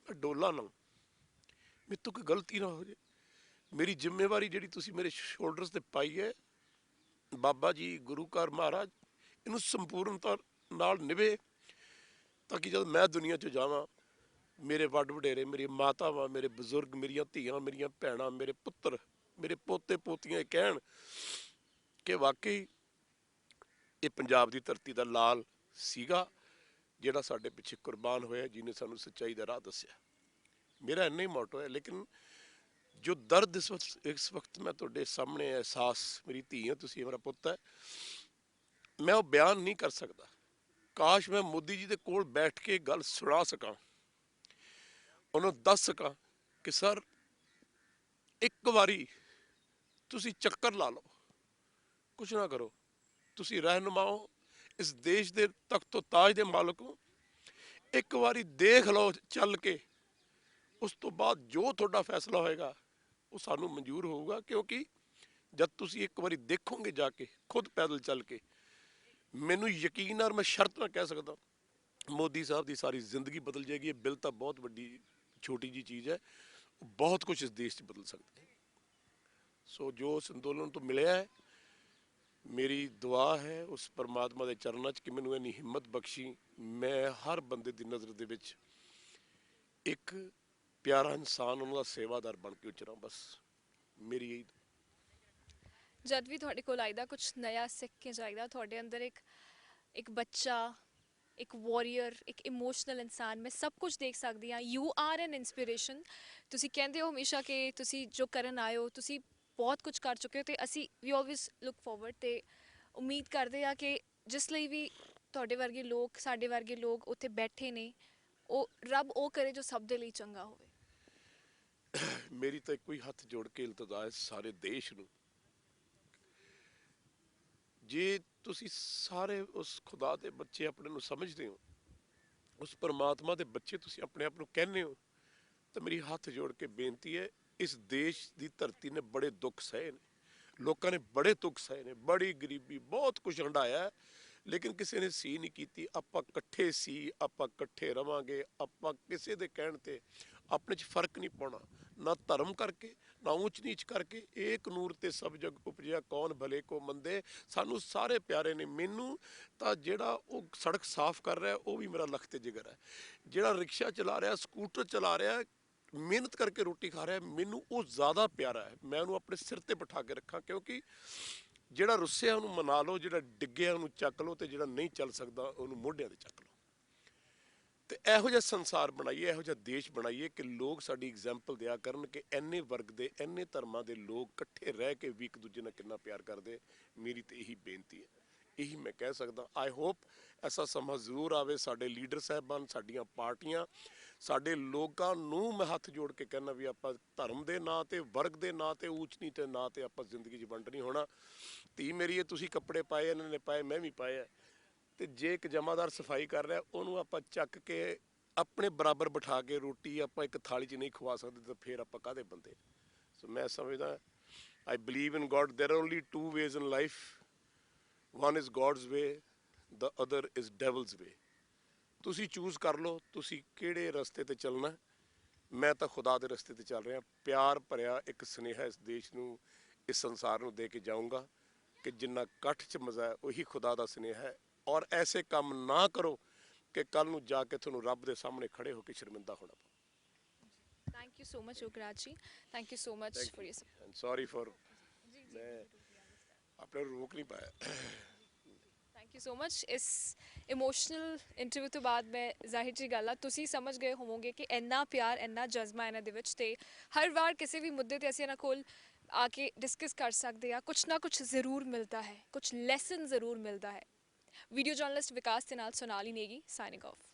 ਮੈਂ ਡੋਲਾ ਨਾ, ਮੇਰੇ ਤੋਂ ਕੋਈ ਗਲਤੀ ਨਾ ਹੋ ਜਾਏ। ਮੇਰੀ ਜ਼ਿੰਮੇਵਾਰੀ ਜਿਹੜੀ ਤੁਸੀਂ ਮੇਰੇ ਸ਼ੋਲਡਰਸ ਤੇ ਪਾਈ ਹੈ, ਬਾਬਾ ਜੀ ਗੁਰੂ ਘਰ ਮਹਾਰਾਜ ਇਹਨੂੰ ਸੰਪੂਰਨਤਾ ਨਾਲ ਨਿਭੇ, ਤਾਂ ਕਿ ਜਦ ਮੈਂ ਦੁਨੀਆ 'ਚ ਜਾਵਾਂ, ਮੇਰੇ ਵੱਡ ਵਡੇਰੇ, ਮੇਰੀ ਮਾਤਾਵਾਂ, ਮੇਰੇ ਬਜ਼ੁਰਗ, ਮੇਰੀਆਂ ਧੀਆਂ, ਮੇਰੀਆਂ ਭੈਣਾਂ, ਮੇਰੇ ਪੁੱਤਰ, ਮੇਰੇ ਪੋਤੇ ਪੋਤੀਆਂ ਕਹਿਣ ਕਿ ਵਾਕਈ ਇਹ ਪੰਜਾਬ ਦੀ ਧਰਤੀ ਦਾ ਲਾਲ ਸੀਗਾ, ਜਿਹੜਾ ਸਾਡੇ ਪਿੱਛੇ ਕੁਰਬਾਨ ਹੋਇਆ, ਜਿਹਨੇ ਸਾਨੂੰ ਸੱਚਾਈ ਦਾ ਰਾਹ ਦੱਸਿਆ। ਮੇਰਾ ਇੰਨਾ ਹੀ ਮੋਟੋ ਹੈ। ਲੇਕਿਨ ਜੋ ਦਰਦ ਇਸ ਵਕਤ ਮੈਂ ਤੁਹਾਡੇ ਸਾਹਮਣੇ ਅਹਿਸਾਸ, ਮੇਰੀ ਧੀ ਹੈ ਤੁਸੀਂ, ਮੇਰਾ ਪੁੱਤ ਹੈ, ਮੈਂ ਉਹ ਬਿਆਨ ਨਹੀਂ ਕਰ ਸਕਦਾ। ਕਾਸ਼ ਮੈਂ ਮੋਦੀ ਜੀ ਦੇ ਕੋਲ ਬੈਠ ਕੇ ਗੱਲ ਸੁਣਾ ਸਕਾਂ, ਉਹਨੂੰ ਦੱਸ ਸਕਾਂ ਕਿ ਸਰ ਇੱਕ ਵਾਰੀ ਤੁਸੀਂ ਚੱਕਰ ਲਾ ਲਓ, ਕੁਛ ਨਾ ਕਰੋ, ਤੁਸੀਂ ਰਹਿਨੁਮਾ ਹੋ, ਇਸ ਦੇਸ਼ ਦੇ ਤਖਤੋ ਤਾਜ ਦੇ ਮਾਲਕ ਹੋ, ਇੱਕ ਵਾਰੀ ਦੇਖ ਲਓ ਚੱਲ ਕੇ, ਉਸ ਤੋਂ ਬਾਅਦ ਜੋ ਤੁਹਾਡਾ ਫੈਸਲਾ ਹੋਏਗਾ ਉਹ ਸਾਨੂੰ ਮਨਜ਼ੂਰ ਹੋਊਗਾ। ਕਿਉਂਕਿ ਜਦ ਤੁਸੀਂ ਇੱਕ ਵਾਰੀ ਦੇਖੋਗੇ ਜਾ ਕੇ ਖੁਦ ਪੈਦਲ ਚੱਲ ਕੇ, ਮੈਨੂੰ ਯਕੀਨ ਨਾਲ ਮੈਂ ਸ਼ਰਤ ਨਾਲ ਕਹਿ ਸਕਦਾ ਮੋਦੀ ਸਾਹਿਬ ਦੀ ਸਾਰੀ ਜ਼ਿੰਦਗੀ ਬਦਲ ਜਾਏਗੀ। ਇਹ ਬਿੱਲ ਤਾਂ ਬਹੁਤ ਵੱਡੀ ਛੋਟੀ ਜੀ ਚੀਜ਼ ਹੈ, ਬਹੁਤ ਕੁਝ ਇਸ ਦੇਸ਼ 'ਚ ਬਦਲ ਸਕਦੇ। ਸੋ ਜੋ ਉਸ ਅੰਦੋਲਨ ਤੋਂ ਮਿਲਿਆ ਹੈ, ਮੇਰੀ ਦੁਆ ਹੈ ਉਸ ਪਰਮਾਤਮਾ ਦੇ ਚਰਨਾਂ 'ਚ ਕਿ ਮੈਨੂੰ ਇੰਨੀ ਹਿੰਮਤ ਬਖਸ਼ੀ, ਮੈਂ ਹਰ ਬੰਦੇ ਦੀ ਨਜ਼ਰ ਦੇ ਵਿੱਚ ਇੱਕ ਪਿਆਰਾ ਇਨਸਾਨ, ਉਹਨਾਂ ਦਾ ਸੇਵਾਦਾਰ ਬਣ ਕੇ ਉਚਰਾਂ। ਬਸ ਮੇਰੀ ਇਹੀ ਜਦ ਵੀ ਤੁਹਾਡੇ ਕੋਲ ਆਈਦਾ ਕੁਝ ਨया ਸਿੱਖ ਕੇ ਜਾਈਦਾ, ਤੁਹਾਡੇ ਅੰਦਰ ਇੱਕ ਬੱਚਾ, ਇੱਕ ਵਾਰੀਅਰ, ਇੱਕ ਇਮੋਸ਼ਨਲ ਇਨਸਾਨ, ਮੈਂ ਸਭ ਕੁਝ ਦੇਖ ਸਕਦੀ ਹਾਂ। You are an inspiration. ਤੁਸੀਂ ਕਹਿੰਦੇ ਹੋ ਹਮੇਸ਼ਾ ਕਿ ਤੁਸੀਂ ਜੋ ਕਰਨ ਆਏ ਹੋ, ਤੁਸੀਂ ਬਹੁਤ ਕੁਝ ਕਰ ਚੁੱਕੇ ਹੋ, ਤੇ ਅਸੀਂ ਵੀ ਆਲਵੇਜ਼ ਲੁੱਕ ਫਾਰਵਰਡ ਤੇ ਉਮੀਦ ਕਰਦੇ ਆ ਕਿ ਜਿਸ ਲਈ ਵੀ ਤੁਹਾਡੇ ਵਰਗੇ ਲੋਕ, ਸਾਡੇ ਵਰਗੇ ਲੋਕ ਉੱਥੇ ਬੈਠੇ ਨੇ, ਉਹ ਰੱਬ ਉਹ ਕਰੇ ਜੋ ਸਭ ਦੇ ਲਈ ਚੰਗਾ ਹੋਵੇ। ਮੇਰੀ ਤਾਂ ਇੱਕੋ ਹੀ ਹੱਥ ਜੋੜ ਕੇ ਇਲਤਜਾ ਹੈ ਸਾਰੇ ਦੇਸ਼ ਨੂੰ, ਜੇ ਤੁਸੀਂ ਸਾਰੇ ਉਸ ਖੁਦਾ ਦੇ ਬੱਚੇ ਆਪਣੇ ਨੂੰ ਸਮਝਦੇ ਹੋ, ਉਸ ਪਰਮਾਤਮਾ ਦੇ ਬੱਚੇ ਤੁਸੀਂ ਆਪਣੇ ਆਪ ਨੂੰ ਕਹਿੰਦੇ ਹੋ, ਤਾਂ ਮੇਰੀ ਹੱਥ ਜੋੜ ਕੇ ਬੇਨਤੀ ਹੈ, ਇਸ ਦੇਸ਼ ਦੀ ਧਰਤੀ ਨੇ ਬੜੇ ਦੁੱਖ ਸਹੇ ਨੇ, ਲੋਕਾਂ ਨੇ ਬੜੇ ਦੁੱਖ ਸਹੇ ਨੇ, ਬੜੀ ਗਰੀਬੀ, ਬਹੁਤ ਕੁਝ ਹੰਢਾਇਆ, ਲੇਕਿਨ ਕਿਸੇ ਨੇ ਸੀ ਨਹੀਂ ਕੀਤੀ। ਆਪਾਂ ਇਕੱਠੇ ਸੀ, ਆਪਾਂ ਇਕੱਠੇ ਰਵਾਂਗੇ, ਆਪਾਂ ਕਿਸੇ ਦੇ ਕਹਿਣ ਤੇ ਆਪਣੇ 'ਚ ਫਰਕ ਨਹੀਂ ਪਾਉਣਾ, ਨਾ ਧਰਮ ਕਰਕੇ, ਨਾ ਊਚ ਨੀਚ ਕਰਕੇ। ਏਕ ਨੂਰ ਤੇ ਸਭ ਜਗ ਉਪਜਿਆ, ਕੌਣ ਭਲੇ ਕੋ ਮੰਦੇ। ਸਾਨੂੰ ਸਾਰੇ ਪਿਆਰੇ ਨੇ। ਮੈਨੂੰ ਤਾਂ ਜਿਹੜਾ ਉਹ ਸੜਕ ਸਾਫ਼ ਕਰ ਰਿਹਾ ਉਹ ਵੀ ਮੇਰਾ ਲਖ ਤੇ ਜਿਗਰ ਹੈ, ਜਿਹੜਾ ਰਿਕਸ਼ਾ ਚਲਾ ਰਿਹਾ, ਸਕੂਟਰ ਚਲਾ ਰਿਹਾ, ਮਿਹਨਤ ਕਰਕੇ ਰੋਟੀ ਖਾ ਰਿਹਾ, ਮੈਨੂੰ ਉਹ ਜ਼ਿਆਦਾ ਪਿਆਰਾ ਹੈ। ਮੈਂ ਉਹਨੂੰ ਆਪਣੇ ਸਿਰ ਤੇ ਬਿਠਾ ਕੇ ਰੱਖਾਂ, ਕਿਉਂਕਿ ਜਿਹੜਾ ਰੁੱਸਿਆ ਉਹਨੂੰ ਮਨਾ ਲਓ, ਜਿਹੜਾ ਡਿੱਗਿਆ ਉਹਨੂੰ ਚੱਕ ਲਓ, ਤੇ ਜਿਹੜਾ ਨਹੀਂ ਚੱਲ ਸਕਦਾ ਉਹਨੂੰ ਮੋਢਿਆਂ ਤੇ ਚੱਕ ਲਓ। ਤੇ ਇਹੋ ਜਿਹਾ ਸੰਸਾਰ ਬਣਾਈਏ, ਇਹੋ ਜਿਹਾ ਦੇਸ਼ ਬਣਾਈਏ ਕਿ ਲੋਕ ਸਾਡੀ ਐਗਜ਼ਾਮਪਲ ਦਿਆ ਕਰਨ ਕਿ ਇੰਨੇ ਵਰਗ ਦੇ, ਇੰਨੇ ਧਰਮਾਂ ਦੇ ਲੋਕ ਇਕੱਠੇ ਰਹਿ ਕੇ ਵੀ ਇੱਕ ਦੂਜੇ ਨਾਲ ਕਿੰਨਾ ਪਿਆਰ ਕਰਦੇ। ਮੇਰੀ ਤੇ ਇਹੀ ਬੇਨਤੀ ਹੈ, ਇਹੀ ਮੈਂ ਕਹਿ ਸਕਦਾ। ਆਈ ਹੋਪ ਐਸਾ ਸਮਾਂ ਜ਼ਰੂਰ ਆਵੇ। ਸਾਡੇ ਲੀਡਰ ਸਾਹਿਬਾਨ, ਸਾਡੀਆਂ ਪਾਰਟੀਆਂ, ਸਾਡੇ ਲੋਕਾਂ ਨੂੰ ਮੈਂ ਹੱਥ ਜੋੜ ਕੇ ਕਹਿਣਾ ਵੀ ਆਪਾਂ ਧਰਮ ਦੇ ਨਾਂ ਤੇ, ਵਰਗ ਦੇ ਨਾਂ ਤੇ, ਊਚ ਨੀਚ ਦੇ ਨਾਂ ਤੇ ਆਪਾਂ ਜ਼ਿੰਦਗੀ 'ਚ ਵੰਡ ਨਹੀਂ ਹੋਣਾ। ਧੀ ਮੇਰੀ ਇਹ ਤੁਸੀਂ ਕੱਪੜੇ ਪਾਏ, ਇਹਨਾਂ ਨੇ ਪਾਏ, ਮੈਂ ਵੀ ਪਾਏ ਆ, ਤੇ ਜੇ ਇੱਕ ਜਮਾਦਾਰ ਸਫਾਈ ਕਰ ਰਿਹਾ, ਉਹਨੂੰ ਆਪਾਂ ਚੱਕ ਕੇ ਆਪਣੇ ਬਰਾਬਰ ਬਿਠਾ ਕੇ ਰੋਟੀ ਆਪਾਂ ਇੱਕ ਥਾਲੀ 'ਚ ਨਹੀਂ ਖਵਾ ਸਕਦੇ, ਤਾਂ ਫਿਰ ਆਪਾਂ ਕਾਹਦੇ ਬੰਦੇ। ਸੋ ਮੈਂ ਸਮਝਦਾ, I believe in God, there are only two ways in life, one is God's way, the other is devil's way. ਤੁਸੀਂ ਚੂਜ਼ ਕਰ ਲਓ ਤੁਸੀਂ ਕਿਹੜੇ ਰਸਤੇ ਤੇ ਚੱਲਣਾ। ਮੈਂ ਤਾਂ ਖੁਦਾ ਦੇ ਰਸਤੇ ਤੇ ਚੱਲ ਰਿਹਾ। ਪਿਆਰ ਭਰਿਆ ਇੱਕ ਸੁਨੇਹਾ ਇਸ ਦੇਸ਼ ਨੂੰ, ਇਸ ਸੰਸਾਰ ਨੂੰ ਦੇ ਕੇ ਜਾਊਂਗਾ ਕਿ ਜਿੰਨਾ ਇਕੱਠ 'ਚ ਮਜ਼ਾ ਹੈ, ਉਹੀ ਖੁਦਾ ਦਾ ਸੁਨੇਹਾ ਹੈ। ਔਰ ਐਸੇ ਕੰਮ ਨਾ ਕਰੋ ਕਿ ਕੱਲ ਨੂੰ ਜਾ ਕੇ ਤੁਹਾਨੂੰ ਰੱਬ ਦੇ ਸਾਹਮਣੇ ਖੜੇ ਹੋ ਕੇ ਸ਼ਰਮਿੰਦਾ ਹੋਣਾ ਪਵੇ। ਥੈਂਕ ਯੂ ਸੋ ਮਚ ਯੁਵਰਾਜ ਜੀ, thank you so much for your support. And sorry for, ਮੈਂ ਆਪਣੇ ਨੂੰ ਰੋਕ ਨਹੀਂ ਪਾਇਆ। Thank you so much. ਇਸ ਇਮੋਸ਼ਨਲ ਇੰਟਰਵਿਊ ਤੋਂ ਬਾਅਦ ਮੈਂ ਜ਼ਾਹਿਰ ਜੀ ਗੱਲ ਆ, ਤੁਸੀਂ ਸਮਝ ਗਏ ਹੋਵੋਗੇ ਕਿ ਇੰਨਾ ਪਿਆਰ, ਇੰਨਾ ਜਜ਼ਬਾ ਇਹਨਾਂ ਦੇ ਵਿੱਚ, ਤੇ ਹਰ ਵਾਰ ਕਿਸੇ ਵੀ ਮੁੱਦੇ ਤੇ ਅਸੀਂ ਇਹਨਾਂ ਕੋਲ ਆ ਕੇ ਡਿਸਕਸ ਕਰ ਸਕਦੇ ਆ, ਕੁਛ ਨਾ ਕੁਛ ਜ਼ਰੂਰ ਮਿਲਦਾ ਹੈ, ਕੁਛ ਲੈਸਨ ਜ਼ਰੂਰ ਮਿਲਦਾ ਹੈ। ਵੀਡੀਓ ਜਰਨਲਿਸਟ ਵਿਕਾਸ ਦੇ ਨਾਲ ਸੋਨਾਲੀ ਨੇਗੀ, ਸਾਈਨਿੰਗ ਆਫ।